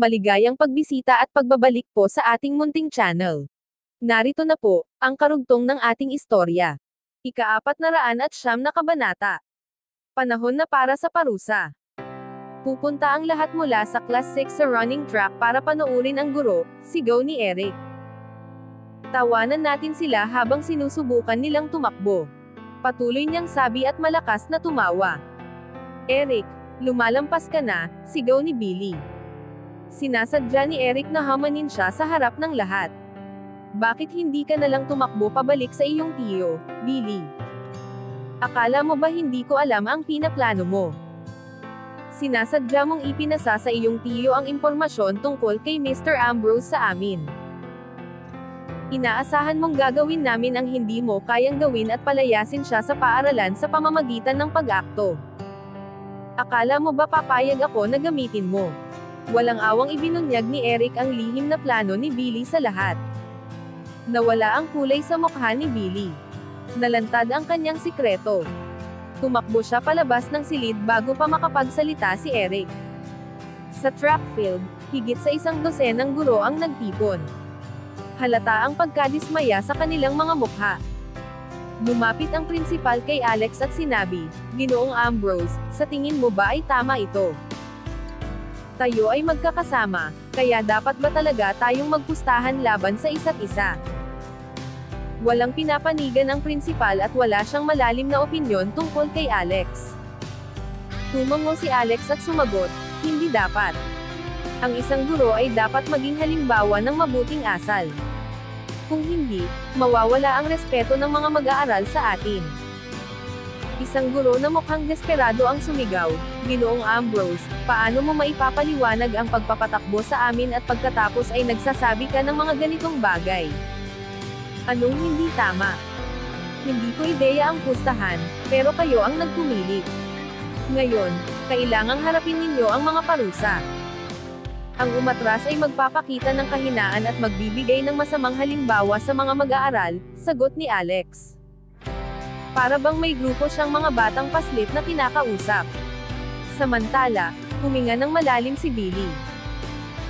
Maligayang pagbisita at pagbabalik po sa ating munting channel. Narito na po, ang karugtong ng ating istorya. Ika-409 na kabanata. Panahon na para sa parusa. Pupunta ang lahat mula sa Class 6 sa running track para panoorin ang guro, sigaw ni Eric. Tawanan natin sila habang sinusubukan nilang tumakbo. Patuloy niyang sabi at malakas na tumawa. Eric, lumalampas ka na, sigaw ni Billy. Sinasadya ni Eric na hamanin siya sa harap ng lahat. Bakit hindi ka nalang tumakbo pabalik sa iyong tiyo, Billy? Akala mo ba hindi ko alam ang pinaplano mo? Sinasadya mong ipinasa sa iyong tiyo ang impormasyon tungkol kay Mr. Ambrose sa amin. Inaasahan mong gagawin namin ang hindi mo kayang gawin at palayasin siya sa paaralan sa pamamagitan ng pag-akto. Akala mo ba papayag ako na gamitin mo? Walang awang ibinunyag ni Eric ang lihim na plano ni Billy sa lahat. Nawala ang kulay sa mukha ni Billy. Nalantad ang kanyang sikreto. Tumakbo siya palabas ng silid bago pa makapagsalita si Eric. Sa track field, higit sa 100 guro ang nagtipon. Halata ang pagkadismaya sa kanilang mga mukha. Lumapit ang prinsipal kay Alex at sinabi, "Ginoong Ambrose, sa tingin mo ba ay tama ito? Tayo ay magkakasama, kaya dapat ba talaga tayong magpustahan laban sa isa't isa?" Walang pinapanigan ang prinsipal at wala siyang malalim na opinyon tungkol kay Alex. Tumango si Alex at sumagot, "Hindi dapat. Ang isang guro ay dapat maging halimbawa ng mabuting asal. Kung hindi, mawawala ang respeto ng mga mag-aaral sa atin." Isang guro na mukhang desperado ang sumigaw, "Ginoong Ambrose, paano mo maipapaliwanag ang pagpapatakbo sa amin at pagkatapos ay nagsasabi ka ng mga ganitong bagay? Anong hindi tama? Hindi ko ideya ang pustahan, pero kayo ang nagpumilit. Ngayon, kailangang harapin ninyo ang mga parusa. Ang umatras ay magpapakita ng kahinaan at magbibigay ng masamang halimbawa sa mga mag-aaral," sagot ni Alex. Para bang may grupo siyang mga batang paslit na kinakausap. Samantala, huminga ng malalim si Billy.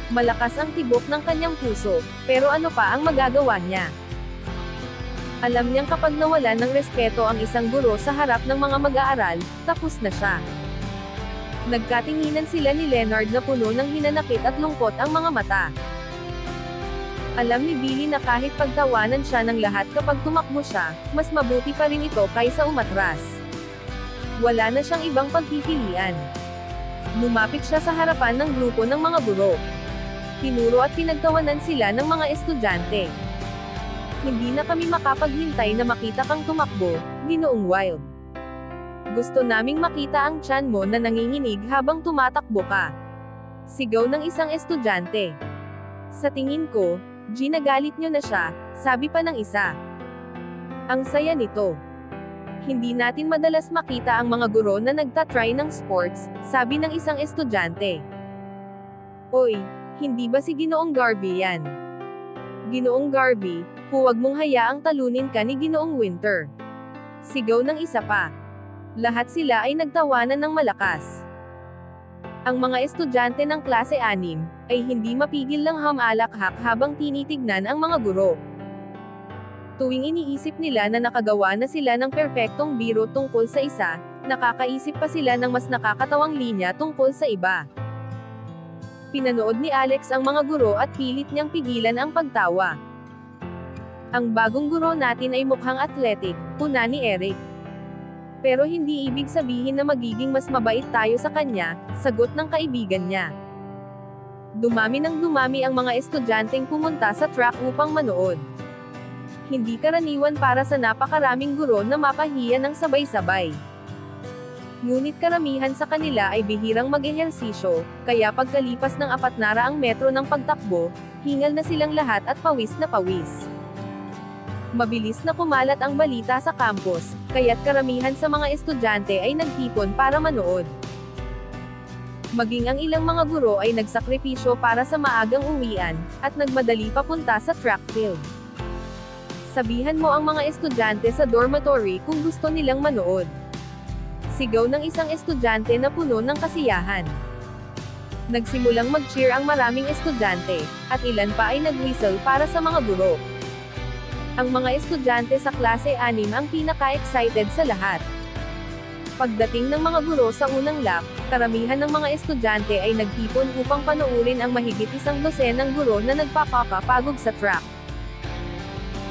Malakas ang tibok ng kanyang puso, pero ano pa ang magagawa niya? Alam niyang kapag nawalan ng respeto ang isang guro sa harap ng mga mag-aaral, tapos na siya. Nagkatinginan sila ni Leonard na puno ng hinanakit at lungkot ang mga mata. Alam ni Billy na kahit pagtawanan siya ng lahat kapag tumakbo siya, mas mabuti pa rin ito kaysa umatras. Wala na siyang ibang pagpipilian. Lumapit siya sa harapan ng grupo ng mga guro. Tinuro at pinagtawanan sila ng mga estudyante. "Hindi na kami makapaghintay na makita kang tumakbo, Ginoong Wild. Gusto naming makita ang tiyan mo na nanginginig habang tumatakbo ka," sigaw ng isang estudyante. "Sa tingin ko, ginagalit nyo na siya," sabi pa ng isa. "Ang saya nito. Hindi natin madalas makita ang mga guro na nagtatry ng sports," sabi ng isang estudyante. "Oy, hindi ba si Ginoong Garvey yan? Ginoong Garvey, huwag mong hayaang talunin ka ni Ginoong Winter," sigaw ng isa pa. Lahat sila ay nagtawanan ng malakas. Ang mga estudyante ng klase 6 ay hindi mapigil lang humalakhak habang tinitignan ang mga guro. Tuwing iniisip nila na nakagawa na sila ng perpektong biro tungkol sa isa, nakakaisip pa sila ng mas nakakatawang linya tungkol sa iba. Pinanood ni Alex ang mga guro at pilit niyang pigilan ang pagtawa. "Ang bagong guro natin ay mukhang athletic," puna ni Eric. "Pero hindi ibig sabihin na magiging mas mabait tayo sa kanya," sagot ng kaibigan niya. Dumami ng dumami ang mga estudyanteng pumunta sa track upang manood. Hindi karaniwan para sa napakaraming guro na mapahiya ng sabay-sabay. Ngunit karamihan sa kanila ay bihirang mag-ehersisyo, kaya pagkalipas ng 400 metro ng pagtakbo, hingal na silang lahat at pawis na pawis. Mabilis na kumalat ang balita sa campus, kaya't karamihan sa mga estudyante ay nagtipon para manood. Maging ang ilang mga guro ay nagsakripisyo para sa maagang uwian, at nagmadali papunta sa track field. Sabihan mo ang mga estudyante sa dormitory kung gusto nilang manood. Sigaw ng isang estudyante na puno ng kasiyahan. Nagsimulang mag-cheer ang maraming estudyante, at ilan pa ay nag-whistle para sa mga guro. Ang mga estudyante sa klase 6 ang pinaka-excited sa lahat. Pagdating ng mga guro sa unang lap, karamihan ng mga estudyante ay nagtipon upang panoorin ang mahigit 100 ng guro na nagpapakapagod sa track.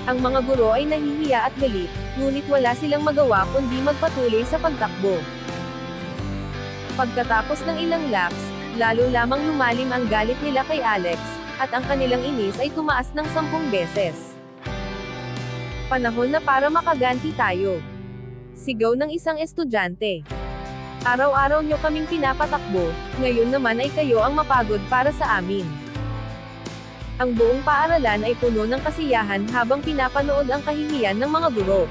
Ang mga guro ay nahihiya at galit, ngunit wala silang magawa kundi magpatuloy sa pagtakbo. Pagkatapos ng ilang laps, lalo lamang lumalim ang galit nila kay Alex, at ang kanilang inis ay tumaas ng 10 beses. Panahon na para makaganti tayo. Sigaw ng isang estudyante. Araw-araw nyo kaming pinapatakbo, ngayon naman ay kayo ang mapagod para sa amin. Ang buong paaralan ay puno ng kasiyahan habang pinapanood ang kahihiyan ng mga guro.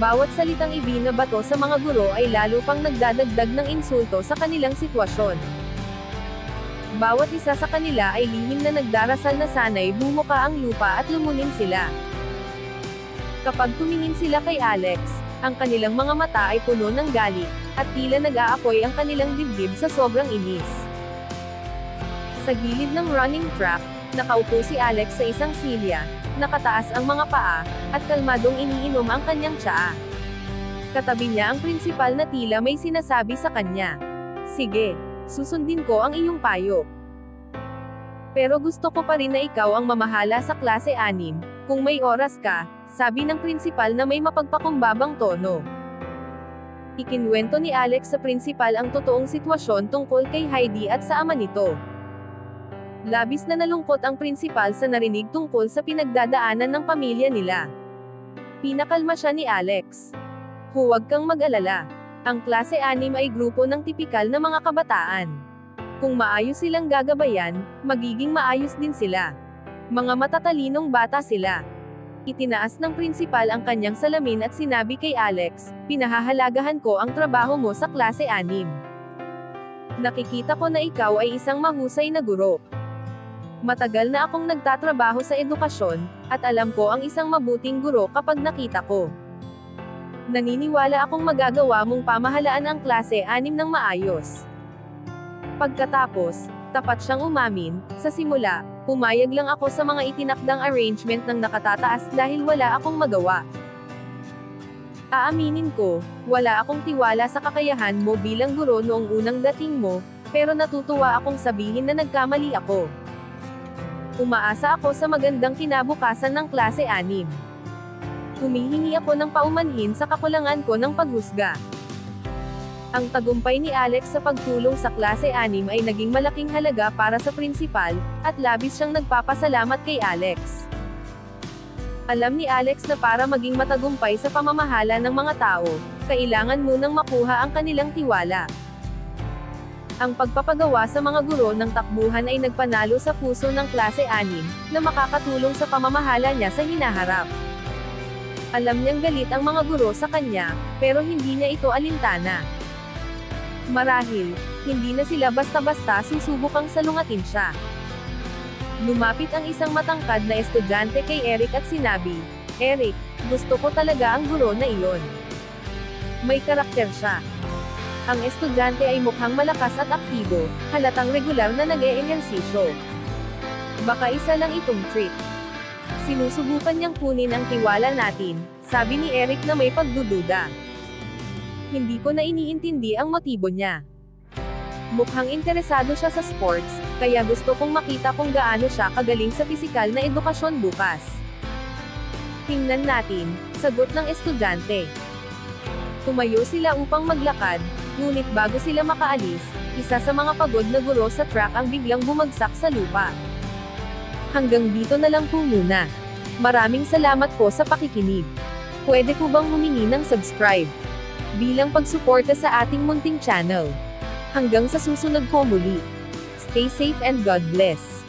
Bawat salitang ibinabato sa mga guro ay lalo pang nagdadagdag ng insulto sa kanilang sitwasyon. Bawat isa sa kanila ay lihim na nagdarasal na sana'y bumuka ang lupa at lumunin sila. Kapag tumingin sila kay Alex, ang kanilang mga mata ay puno ng galit, at tila nag-aapoy ang kanilang dibdib sa sobrang inis. Sa gilid ng running track, nakaupo si Alex sa isang silya, nakataas ang mga paa, at kalmadong iniinom ang kanyang tsaa. Katabi niya ang prinsipal na tila may sinasabi sa kanya. Sige, susundin ko ang iyong payo. Pero gusto ko pa rin na ikaw ang mamahala sa klase 6, kung may oras ka, sabi ng prinsipal na may mapagpakumbabang tono. Ikinwento ni Alex sa prinsipal ang totoong sitwasyon tungkol kay Heidi at sa ama nito. Labis na nalungkot ang prinsipal sa narinig tungkol sa pinagdadaanan ng pamilya nila. Pinakalma siya ni Alex. Huwag kang mag-alala. Ang klase 6 ay grupo ng tipikal na mga kabataan. Kung maayos silang gagabayan, magiging maayos din sila. Mga matatalinong bata sila. Itinaas ng prinsipal ang kanyang salamin at sinabi kay Alex, pinahahalagahan ko ang trabaho mo sa klase 6. Nakikita ko na ikaw ay isang mahusay na guro. Matagal na akong nagtatrabaho sa edukasyon, at alam ko ang isang mabuting guro kapag nakita ko. Naniniwala akong magagawa mong pamahalaan ang klase 6 ng maayos. Pagkatapos, tapat siyang umamin, sa simula, pumayag lang ako sa mga itinakdang arrangement ng nakatataas dahil wala akong magawa. Aaminin ko, wala akong tiwala sa kakayahan mo bilang guro noong unang dating mo, pero natutuwa akong sabihin na nagkamali ako. Umaasa ako sa magandang kinabukasan ng klase 6. Humihingi ako ng paumanhin sa kakulangan ko ng paghusga. Ang tagumpay ni Alex sa pagtulong sa klase 6 ay naging malaking halaga para sa prinsipal, at labis siyang nagpapasalamat kay Alex. Alam ni Alex na para maging matagumpay sa pamamahala ng mga tao, kailangan munang makuha ang kanilang tiwala. Ang pagpapagawa sa mga guro ng takbuhan ay nagpanalo sa puso ng klase 6, na makakatulong sa pamamahala niya sa hinaharap. Alam niyang galit ang mga guro sa kanya, pero hindi niya ito alintana. Marahil, hindi na sila basta-basta susubukang salungatin siya. Lumapit ang isang matangkad na estudyante kay Eric at sinabi, Eric, gusto ko talaga ang guro na iyon. May karakter siya. Ang estudyante ay mukhang malakas at aktibo, halatang regular na nag-e-ehersisyo. Baka isa lang itong trick. Sinusubukan niyang kunin ang tiwala natin, sabi ni Eric na may pagdududa. Hindi ko na iniintindi ang motibo niya. Mukhang interesado siya sa sports, kaya gusto kong makita kung gaano siya kagaling sa pisikal na edukasyon bukas. Tingnan natin, sagot ng estudyante. Tumayo sila upang maglakad, ngunit bago sila makaalis, isa sa mga pagod na guro sa track ang biglang bumagsak sa lupa. Hanggang dito na lang po muna. Maraming salamat po sa pakikinig. Pwede po bang humingi ng subscribe bilang pagsuporta sa ating munting channel. Hanggang sa susunod po muli. Stay safe and God bless.